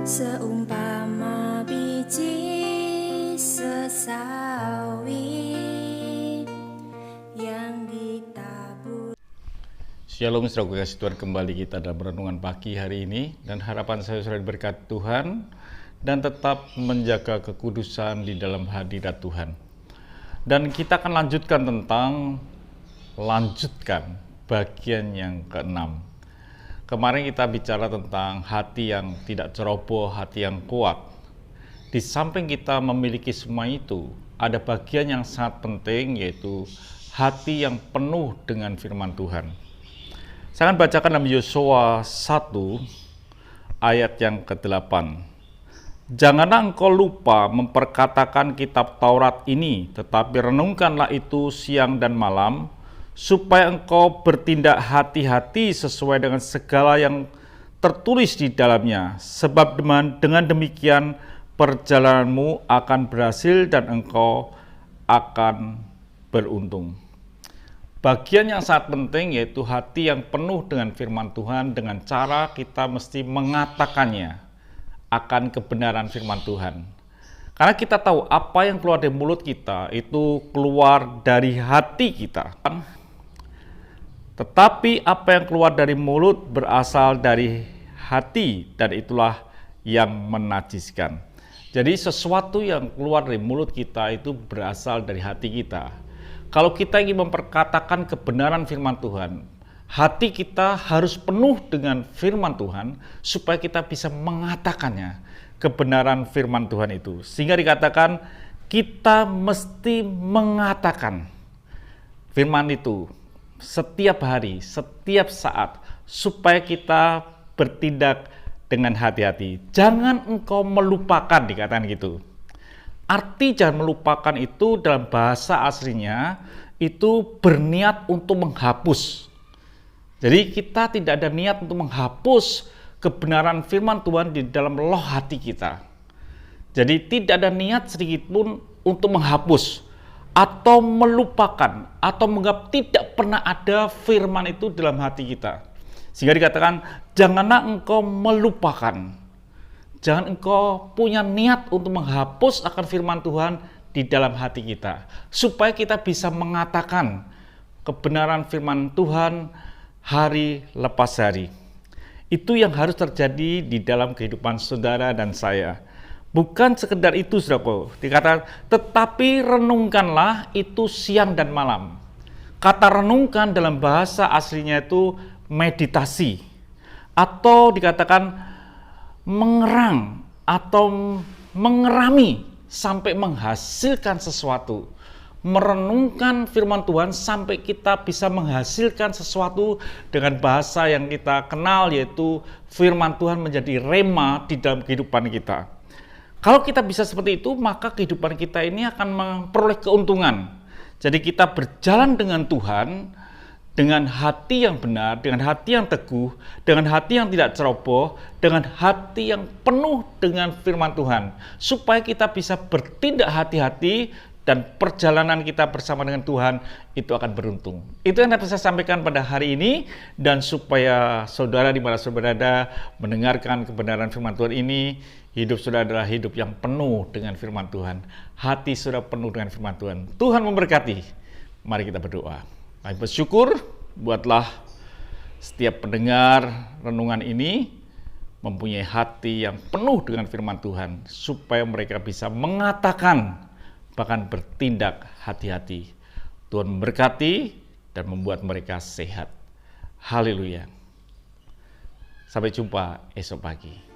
Seumpama biji sesawi yang ditabur. Shalom, saudara kasih Tuhan, kembali kita dalam renungan pagi hari ini, dan harapan saya saudara berkat Tuhan dan tetap menjaga kekudusan di dalam hadirat Tuhan. Dan kita akan lanjutkan bagian yang ke-6. Kemarin kita bicara tentang hati yang tidak ceroboh, hati yang kuat. Di samping kita memiliki semua itu, ada bagian yang sangat penting, yaitu hati yang penuh dengan firman Tuhan. Saya akan bacakan dalam Yosua 1 ayat yang ke-8. Janganlah engkau lupa memperkatakan kitab Taurat ini, tetapi renungkanlah itu siang dan malam, supaya engkau bertindak hati-hati sesuai dengan segala yang tertulis di dalamnya. Sebab dengan demikian perjalananmu akan berhasil dan engkau akan beruntung. Bagian yang sangat penting yaitu hati yang penuh dengan firman Tuhan, dengan cara kita mesti mengatakannya akan kebenaran firman Tuhan. Karena kita tahu apa yang keluar dari mulut kita itu keluar dari hati kita. Tetapi apa yang keluar dari mulut berasal dari hati, dan itulah yang menajiskan. Jadi sesuatu yang keluar dari mulut kita itu berasal dari hati kita. Kalau kita ingin memperkatakan kebenaran firman Tuhan, hati kita harus penuh dengan firman Tuhan supaya kita bisa mengatakannya, kebenaran firman Tuhan itu. Sehingga dikatakan kita mesti mengatakan firman itu setiap hari, setiap saat, supaya kita bertindak dengan hati-hati. Jangan engkau melupakan, dikatakan gitu. Arti jangan melupakan itu dalam bahasa aslinya itu berniat untuk menghapus. Jadi kita tidak ada niat untuk menghapus kebenaran firman Tuhan di dalam loh hati kita. Jadi tidak ada niat sedikit pun untuk menghapus atau melupakan, atau menganggap tidak pernah ada firman itu dalam hati kita. Sehingga dikatakan, janganlah engkau melupakan. Jangan engkau punya niat untuk menghapus akan firman Tuhan di dalam hati kita. Supaya kita bisa mengatakan kebenaran firman Tuhan hari lepas hari. Itu yang harus terjadi di dalam kehidupan saudara dan saya. Bukan sekedar itu, saudaraku. Dikatakan, tetapi renungkanlah itu siang dan malam. Kata renungkan dalam bahasa aslinya itu meditasi. Atau dikatakan mengerang atau mengerami sampai menghasilkan sesuatu. Merenungkan firman Tuhan sampai kita bisa menghasilkan sesuatu dengan bahasa yang kita kenal, yaitu firman Tuhan menjadi rema di dalam kehidupan kita. Kalau kita bisa seperti itu, maka kehidupan kita ini akan memperoleh keuntungan. Jadi kita berjalan dengan Tuhan, dengan hati yang benar, dengan hati yang teguh, dengan hati yang tidak ceroboh, dengan hati yang penuh dengan firman Tuhan. Supaya kita bisa bertindak hati-hati, dan perjalanan kita bersama dengan Tuhan itu akan beruntung. Itu yang dapat saya sampaikan pada hari ini, dan supaya saudara di mana saudara berada mendengarkan kebenaran firman Tuhan ini, hidup saudara adalah hidup yang penuh dengan firman Tuhan. Hati saudara penuh dengan firman Tuhan. Tuhan memberkati. Mari kita berdoa. Kami bersyukur, buatlah setiap pendengar renungan ini mempunyai hati yang penuh dengan firman Tuhan, supaya mereka bisa mengatakan, bahkan bertindak hati-hati. Tuhan memberkati dan membuat mereka sehat. Haleluya. Sampai jumpa esok pagi.